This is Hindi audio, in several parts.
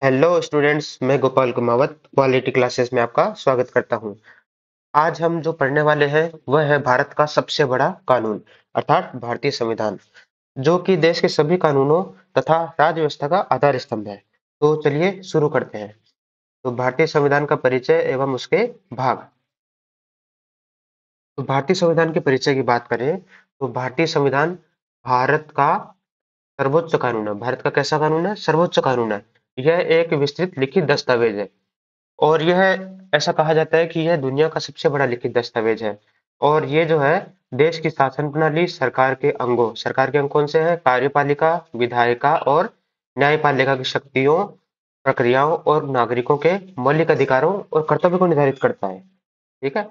हेलो स्टूडेंट्स, मैं गोपाल कुमावत क्वालिटी क्लासेस में आपका स्वागत करता हूं। आज हम जो पढ़ने वाले हैं वह है भारत का सबसे बड़ा कानून अर्थात भारतीय संविधान, जो कि देश के सभी कानूनों तथा राज्य व्यवस्था का आधार स्तंभ है। तो चलिए शुरू करते हैं। तो भारतीय संविधान का परिचय एवं उसके भाग। तो भारतीय संविधान के परिचय की बात करें तो भारतीय संविधान भारत का सर्वोच्च कानून है। भारत का कैसा कानून है? सर्वोच्च कानून है। यह एक विस्तृत लिखित दस्तावेज है और यह ऐसा कहा जाता है कि यह दुनिया का सबसे बड़ा लिखित दस्तावेज है। और ये जो है देश की शासन प्रणाली, सरकार के अंग कौन से हैं? कार्यपालिका, विधायिका और न्यायपालिका की शक्तियों, प्रक्रियाओं और नागरिकों के मौलिक अधिकारों और कर्तव्यों को निर्धारित करता है। ठीक है।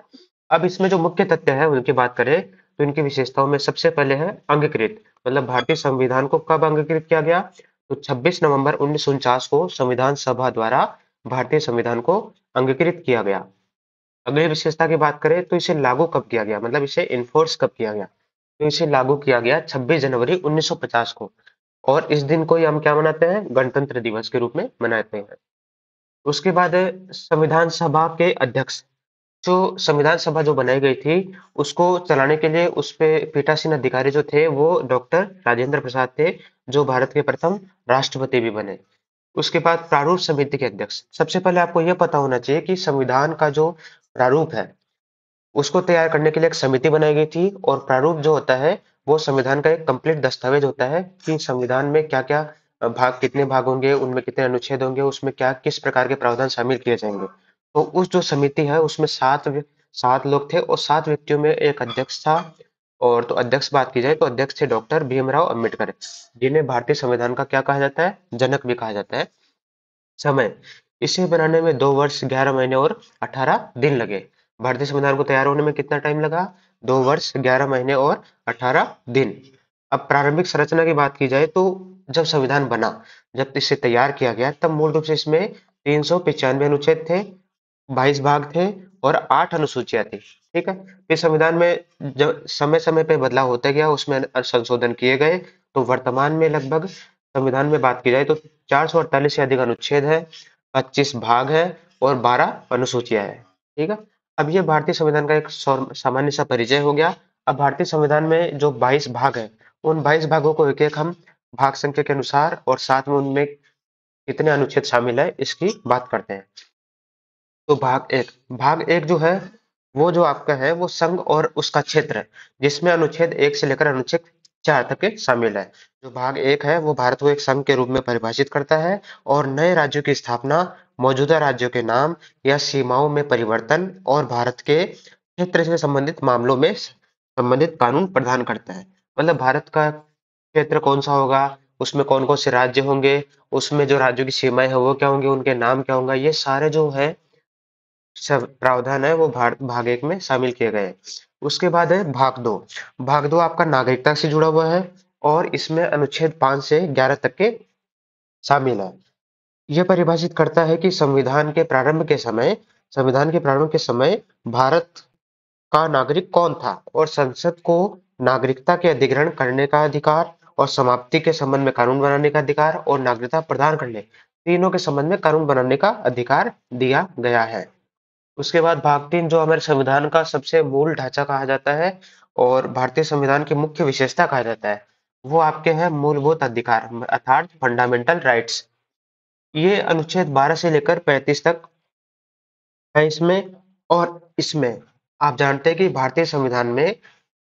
अब इसमें जो मुख्य तथ्य है उनकी बात करें तो इनकी विशेषताओं में सबसे पहले है अंगीकृत। मतलब भारतीय संविधान को कब अंगीकृत किया गया? तो 26 नवंबर 1949 को संविधान सभा द्वारा भारतीय संविधान को अंगीकृत किया गया। अगली विशेषता की बात करें तो इसे लागू कब किया गया, मतलब इसे इन्फोर्स कब किया गया? तो इसे लागू किया गया 26 जनवरी 1950 को। और इस दिन को ही हम क्या मनाते हैं? गणतंत्र दिवस के रूप में मनाते हैं। उसके बाद है संविधान सभा के अध्यक्ष। जो संविधान सभा जो बनाई गई थी उसको चलाने के लिए उस पे पीठासीन अधिकारी जो थे वो डॉक्टर राजेंद्र प्रसाद थे, जो भारत के प्रथम राष्ट्रपति भी बने। उसके बाद प्रारूप समिति के अध्यक्ष। सबसे पहले आपको यह पता होना चाहिए कि संविधान का जो प्रारूप है उसको तैयार करने के लिए एक समिति बनाई गई थी। और प्रारूप जो होता है वो संविधान का एक कंप्लीट दस्तावेज होता है कि संविधान में क्या क्या भाग, कितने भाग होंगे, उनमें कितने अनुच्छेद होंगे, उसमें क्या किस प्रकार के प्रावधान शामिल किए जाएंगे। तो उस जो समिति है उसमें सात लोग थे और सात व्यक्तियों में एक अध्यक्ष था। और तो अध्यक्ष बात की जाए तो अध्यक्ष थे डॉक्टर भीमराव अम्बेडकर, जिन्हें भारतीय संविधान का क्या कहा जाता है? जनक भी कहा जाता है। समय, इसे बनाने में 2 वर्ष 11 महीने और 18 दिन लगे। भारतीय संविधान को तैयार होने में कितना टाइम लगा? 2 वर्ष 11 महीने और 18 दिन। अब प्रारंभिक संरचना की बात की जाए तो जब संविधान बना, जब इसे तैयार किया गया तब मूल रूप से इसमें 395 अनुच्छेद थे, 22 भाग थे और 8 अनुसूचियां थी। ठीक है। फिर संविधान में जब समय समय पे बदलाव होता गया, उसमें संशोधन किए गए। तो वर्तमान में लगभग संविधान में बात की जाए तो 448 से अधिक अनुच्छेद है, 25 भाग है और 12 अनुसूचियां है। ठीक है। अब ये भारतीय संविधान का एक सामान्य सा परिचय हो गया। अब भारतीय संविधान में जो 22 भाग है उन 22 भागों को एक एक हम भाग संख्या के अनुसार और साथ में उनमें कितने अनुच्छेद शामिल है इसकी बात करते हैं। तो भाग एक जो है वो जो आपका है वो संघ और उसका क्षेत्र है, जिसमें अनुच्छेद 1 से लेकर अनुच्छेद 4 तक के शामिल है। जो भाग एक है वो भारत को एक संघ के रूप में परिभाषित करता है और नए राज्यों की स्थापना, मौजूदा राज्यों के नाम या सीमाओं में परिवर्तन और भारत के क्षेत्र से संबंधित मामलों में संबंधित कानून प्रदान करता है। मतलब भारत का क्षेत्र कौन सा होगा, उसमें कौन कौन से राज्य होंगे, उसमें जो राज्यों की सीमाएं हैं वो क्या होंगी, उनके नाम क्या होंगे, ये सारे जो है सब प्रावधान है वो भारत भाग एक में शामिल किए गए हैं। उसके बाद है भाग दो। भाग दो आपका नागरिकता से जुड़ा हुआ है और इसमें अनुच्छेद 5 से 11 तक के शामिल है। यह परिभाषित करता है कि संविधान के प्रारंभ के समय भारत का नागरिक कौन था और संसद को नागरिकता के अधिग्रहण करने का अधिकार और समाप्ति के संबंध में कानून बनाने का अधिकार और नागरिकता प्रदान करने, तीनों के संबंध में कानून बनाने का अधिकार दिया गया है। उसके बाद भाग 3 जो हमारे संविधान का सबसे मूल ढांचा कहा जाता है और भारतीय संविधान की मुख्य विशेषता कहा जाता है, वो आपके हैं मूलभूत अधिकार अर्थात फंडामेंटल राइट्स। ये अनुच्छेद 12 से लेकर 35 तक है इसमें। और इसमें आप जानते हैं कि भारतीय संविधान में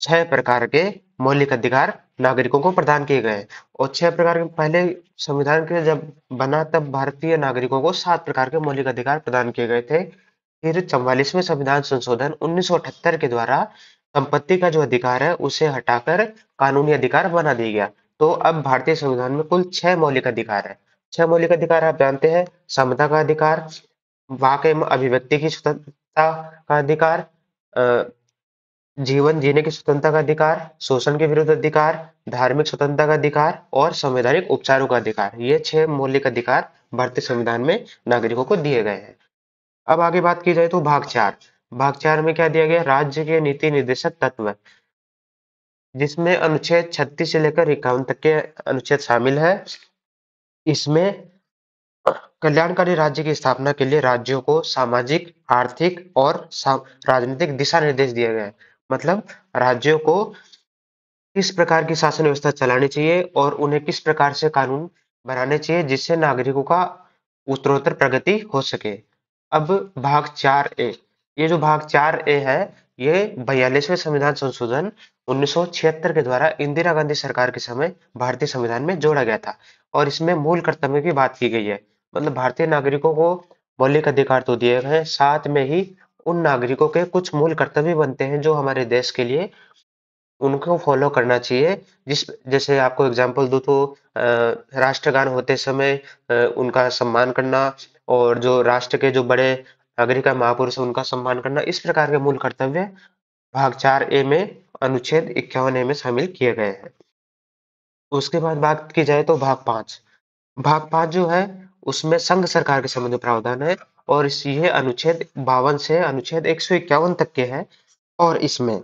6 प्रकार के मौलिक अधिकार नागरिकों को प्रदान किए गए हैं। और 6 प्रकार के पहले संविधान के जब बना तब भारतीय नागरिकों को 7 प्रकार के मौलिक अधिकार प्रदान किए गए थे। फिर 44वें संविधान संशोधन 1978 के द्वारा संपत्ति का जो अधिकार है उसे हटाकर कानूनी अधिकार बना दिया गया। तो अब भारतीय संविधान में कुल 6 मौलिक अधिकार है। 6 मौलिक अधिकार आप जानते हैं: समता का अधिकार, वाक एवं अभिव्यक्ति की स्वतंत्रता का अधिकार, अ, जीवन जीने की स्वतंत्रता का अधिकार, शोषण के विरुद्ध अधिकार, धार्मिक स्वतंत्रता का अधिकार और संवैधानिक उपचारों का अधिकार। ये 6 मौलिक अधिकार भारतीय संविधान में नागरिकों को दिए गए हैं। अब आगे बात की जाए तो भाग 4 में क्या दिया गया? राज्य के नीति निर्देशक तत्व, जिसमें अनुच्छेद 36 से लेकर 51 तक के अनुच्छेद शामिल है। इसमें कल्याणकारी राज्य की स्थापना के लिए राज्यों को सामाजिक, आर्थिक और राजनीतिक दिशा निर्देश दिए गए हैं। मतलब राज्यों को किस प्रकार की शासन व्यवस्था चलानी चाहिए और उन्हें किस प्रकार से कानून बनाने चाहिए जिससे नागरिकों का उत्तरोत्तर प्रगति हो सके। अब भाग 4 ए, ये जो भाग 4 ए है, ये 42वें संविधान संशोधन 1976 के द्वारा इंदिरा गांधी सरकार के समय भारतीय संविधान में जोड़ा गया था और इसमें मूल कर्तव्य की बात की गई है। मतलब भारतीय नागरिकों को मौलिक अधिकार तो दिए गए हैं, साथ में ही उन नागरिकों के कुछ मूल कर्तव्य बनते हैं जो हमारे देश के लिए उनको फॉलो करना चाहिए। जिस जैसे आपको एग्जांपल दूं तो राष्ट्रगान होते समय उनका सम्मान करना और जो राष्ट्र के जो बड़े नागरिक है, महापुरुष हैं, उनका सम्मान करना, इस प्रकार के मूल कर्तव्य भाग 4 ए में अनुच्छेद 51 ए में शामिल किए गए हैं। उसके बाद बात की जाए तो भाग 5 जो है उसमें संघ सरकार के संबंध में प्रावधान है और इस ये अनुच्छेद 52 से अनुच्छेद 151 तक के हैं और इसमें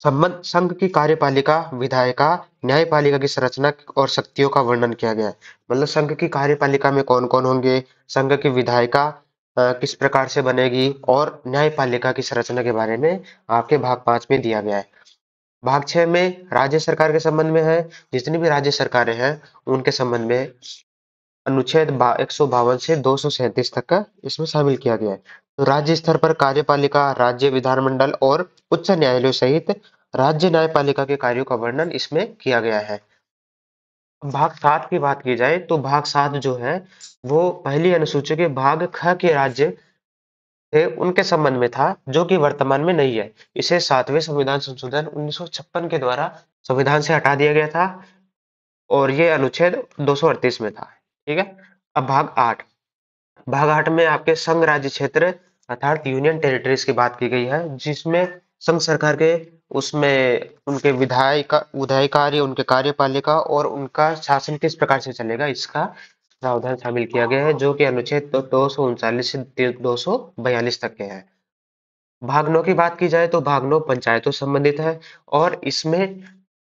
संबंध संघ की कार्यपालिका, विधायिका, न्यायपालिका की संरचना और शक्तियों का वर्णन किया गया है। मतलब संघ की कार्यपालिका में कौन-कौन होंगे, संघ की विधायिका किस प्रकार से बनेगी और न्यायपालिका की संरचना के बारे में आपके भाग 5 में दिया गया है। भाग 6 में राज्य सरकार के संबंध में है, जितनी भी राज्य सरकारें हैं, उनके संबंध में अनुच्छेद 152 से 237 तक का इसमें शामिल किया गया है। तो राज्य स्तर पर कार्यपालिका, राज्य विधानमंडल और उच्च न्यायालयों सहित राज्य न्यायपालिका के कार्यों का वर्णन इसमें किया गया है। भाग 7 की बात की जाए तो भाग 7 जो है वो पहली अनुसूची के भाग ख के राज्य थे उनके संबंध में था जो कि वर्तमान में नहीं है। इसे 7वें संविधान संशोधन 1956 के द्वारा संविधान से हटा दिया गया था और ये अनुच्छेद 238 में था। ठीक है। अब भाग 8 में आपके संघ राज्य क्षेत्र अर्थात यूनियन टेरिटरीज की बात की गई है जिसमें संघ सरकार के उसमें उनके विधायिकारी, उनके कार्यपालिका और उनका शासन किस प्रकार से चलेगा इसका प्रावधान शामिल किया गया है जो कि अनुच्छेद 239 से 242 तक के हैं। भाग 9 की बात की जाए तो भाग 9 पंचायतों से संबंधित है और इसमें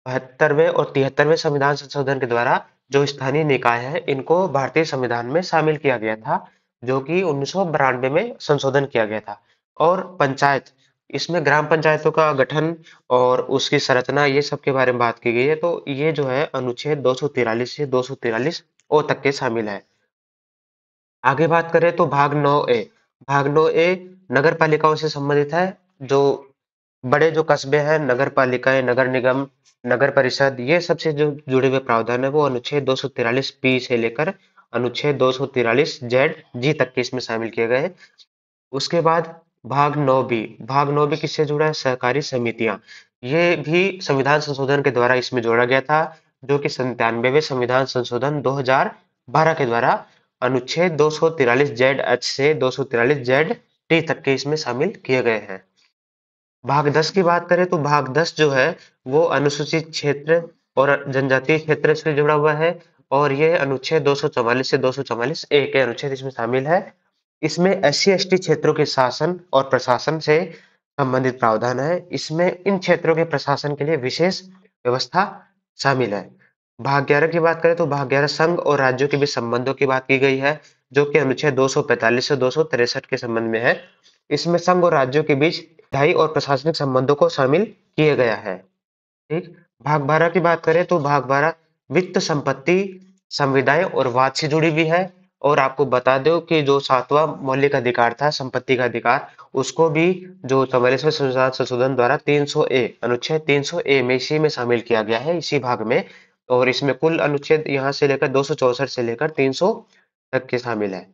72वें और 73वें संविधान संशोधन के द्वारा जो स्थानीय निकाय है इनको भारतीय संविधान में शामिल किया गया था जो कि 1992 में संशोधन किया गया था। और पंचायत, इसमें ग्राम पंचायतों का गठन और उसकी संरचना ये सब के बारे में बात की गई है। तो ये जो है अनुच्छेद 243 से 243 ओ तक के शामिल है। आगे बात करें तो भाग 9 ए नगर पालिकाओं से संबंधित है। जो बड़े जो कस्बे हैं, नगर पालिकाएं, नगर निगम, नगर परिषद, ये सबसे जो जुड़े हुए प्रावधान है वो अनुच्छेद 243 पी से लेकर अनुच्छेद 243 जेड जी तक के इसमें शामिल किए गए हैं। उसके बाद भाग 9 बी किससे जुड़ा है? सहकारी समितियां। ये भी संविधान संशोधन के द्वारा इसमें जोड़ा गया था जो कि 97वें संविधान संशोधन 2012 के द्वारा अनुच्छेद 243 जेड एच से 243 जेड टी तक के इसमें शामिल किए गए हैं। भाग 10 की बात करें तो भाग 10 जो है वो अनुसूचित क्षेत्र और जनजातीय क्षेत्र से जुड़ा हुआ है और ये अनुच्छेद 244 से 244 ए के अनुच्छेद इसमें शामिल है। इसमें एससी एसटी क्षेत्रों के शासन और प्रशासन से संबंधित प्रावधान है। इसमें इन क्षेत्रों के प्रशासन के लिए विशेष व्यवस्था शामिल है। भाग 11 की बात करें तो भाग 11 संघ और राज्यों के बीच संबंधों की बात की गई है जो कि अनुच्छेद 245 से 263 के संबंध में है। इसमें संघ और राज्यों के बीच विधायी और प्रशासनिक संबंधों को शामिल किया गया है। ठीक। भाग 12 की बात करें तो भाग 12 वित्त, संपत्ति, संविदाएं और वाद से जुड़ी हुई है। और आपको बता दो कि जो 7वां मौलिक अधिकार था संपत्ति का अधिकार, उसको भी जो 44वें संविधान संशोधन द्वारा 300 ए अनुच्छेद 300 ए में इसी में शामिल किया गया है इसी भाग में। और इसमें कुल अनुच्छेद यहाँ से लेकर 264 से लेकर 300 तक के शामिल है।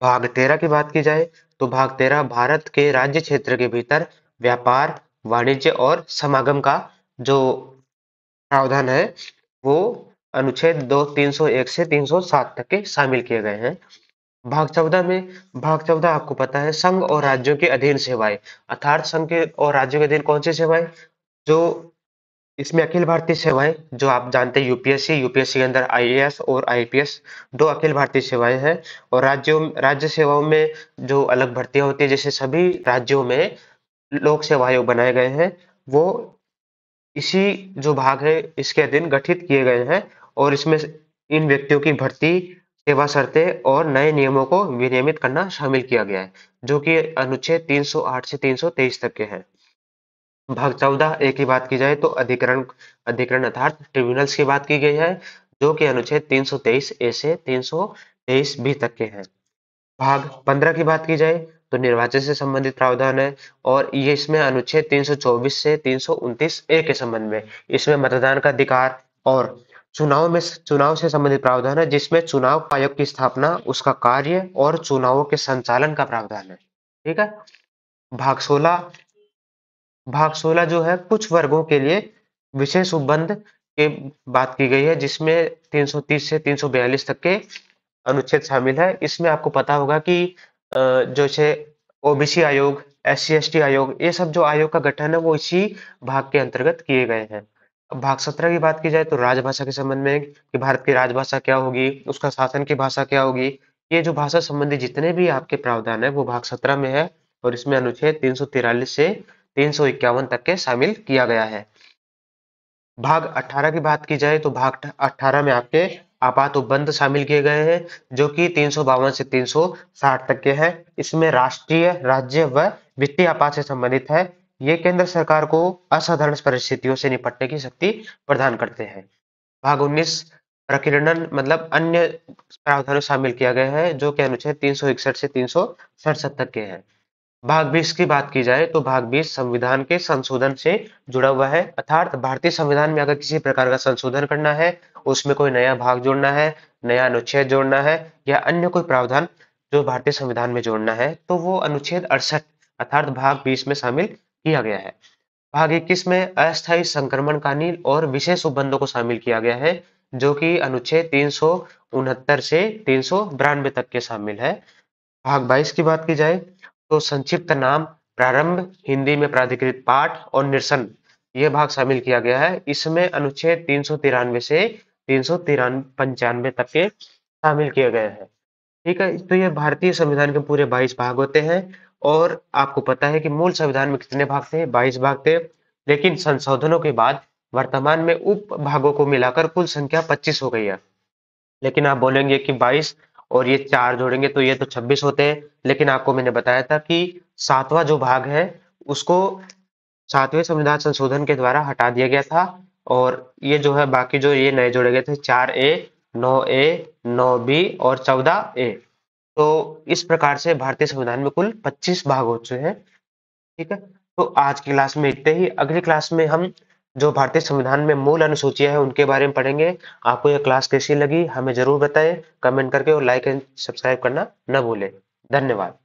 भाग 13 की बात की जाए तो भाग 13 भारत के राज्य क्षेत्र के भीतर व्यापार, वाणिज्य और समागम का जो प्रावधान है वो अनुच्छेद 301 से 307 तक के शामिल किए गए हैं। भाग 14 आपको पता है संघ और राज्यों के अधीन सेवाएं, अर्थात संघ के और राज्यों के अधीन कौन सी सेवाएं? जो इसमें अखिल भारतीय सेवाएं, जो आप जानते हैं यूपीएससी के अंदर आईएएस और आईपीएस दो अखिल भारतीय सेवाएं हैं। और राज्य सेवाओं में जो अलग भर्तियां होती है जैसे सभी राज्यों में लोक सेवा आयोग बनाए गए हैं वो इसी जो भाग है इसके अधीन गठित किए गए हैं। और इसमें इन व्यक्तियों की भर्ती, सेवा शर्तें और नए नियमों को विनियमित करना शामिल किया गया है, जो कि अनुच्छेद 308 से 323 तक के हैं। भाग 14 ए की बात की जाए तो अधिकरण अधिकरण अर्थात ट्रिब्यूनल्स की बात की गई है, जो कि अनुच्छेद 323 ए से 323 बी तक के हैं। भाग 15 की बात की जाए तो निर्वाचन से संबंधित प्रावधान है, और ये इसमें अनुच्छेद 324 से 329 ए के संबंध में, इसमें मतदान का अधिकार और चुनाव से संबंधित प्रावधान है, जिसमें चुनाव आयोग की स्थापना, उसका कार्य और चुनावों के संचालन का प्रावधान है। ठीक है। भाग 16 भाग 16 जो है कुछ वर्गों के लिए विशेष उपबंध की बात की गई है, जिसमें 330 से 342 तक के अनुच्छेद शामिल है। इसमें आपको पता होगा कि जैसे ओबीसी आयोग, एससी एसटी आयोग, ये सब जो आयोग का गठन है वो इसी भाग के अंतर्गत किए गए हैं। अब भाग 17 की बात की जाए तो राजभाषा के संबंध में कि भारत की राजभाषा क्या होगी, उसका शासन की भाषा क्या होगी। ये जो भाषा संबंधी जितने भी आपके प्रावधान है वो भाग 17 में है, और इसमें अनुच्छेद 343 से 351 तक के शामिल किया गया है। भाग 18 की बात की जाए तो भाग 18 में आपके आपात उपबंध शामिल किए गए हैं, जो कि 352 से 360 तक के हैं। इसमें राष्ट्रीय, राज्य व वित्तीय आपात से संबंधित है। ये केंद्र सरकार को असाधारण परिस्थितियों से निपटने की शक्ति प्रदान करते हैं। भाग 19 प्रकीर्णन मतलब अन्य प्रावधानों शामिल किया गया है, जो कि अनुच्छेद 361 से 367 तक के हैं। भाग 20 की बात की जाए तो भाग 20 संविधान के संशोधन से जुड़ा हुआ है, अर्थात भारतीय संविधान में अगर किसी प्रकार का संशोधन करना है, उसमें कोई नया भाग जोड़ना है, नया अनुच्छेद जोड़ना है, या अन्य कोई प्रावधान जो भारतीय संविधान में जोड़ना है, तो वो अनुच्छेद 68 अर्थात भाग 20 में शामिल किया गया है। भाग 21 में अस्थायी संक्रमण कानून और विशेष उपबंधों को शामिल किया गया है, जो कि अनुच्छेद 369 से 392 तक के शामिल है। भाग 22 की बात की जाए तो संक्षिप्त नाम, प्रारंभ, हिंदी में प्राधिकृत पाठ और निरसन, ये भाग शामिल किया गया है। इसमें अनुच्छेद 393 से 395 तक के शामिल किए गए हैं। ठीक है। तो ये भारतीय संविधान के पूरे 22 भाग होते हैं, और आपको पता है कि मूल संविधान में कितने भाग थे? 22 भाग थे। लेकिन संशोधनों के बाद वर्तमान में उप भागों को मिलाकर कुल संख्या 25 हो गई है। लेकिन आप बोलेंगे कि 22 और ये 4 जोड़ेंगे तो ये तो 26 होते हैं। लेकिन आपको मैंने बताया था कि 7वां जो भाग है उसको 7वें संविधान संशोधन के द्वारा हटा दिया गया था, और ये जो है बाकी जो ये नए जोड़े गए थे 4A, 9A, 9B और 14A। तो इस प्रकार से भारतीय संविधान में कुल 25 भाग हो चुके हैं। ठीक है। तो आज की क्लास में इतने ही। अगली क्लास में हम जो भारतीय संविधान में मूल अनुसूचियां हैं उनके बारे में पढ़ेंगे। आपको यह क्लास कैसी लगी हमें जरूर बताएं कमेंट करके, और लाइक एंड सब्सक्राइब करना न भूलें। धन्यवाद।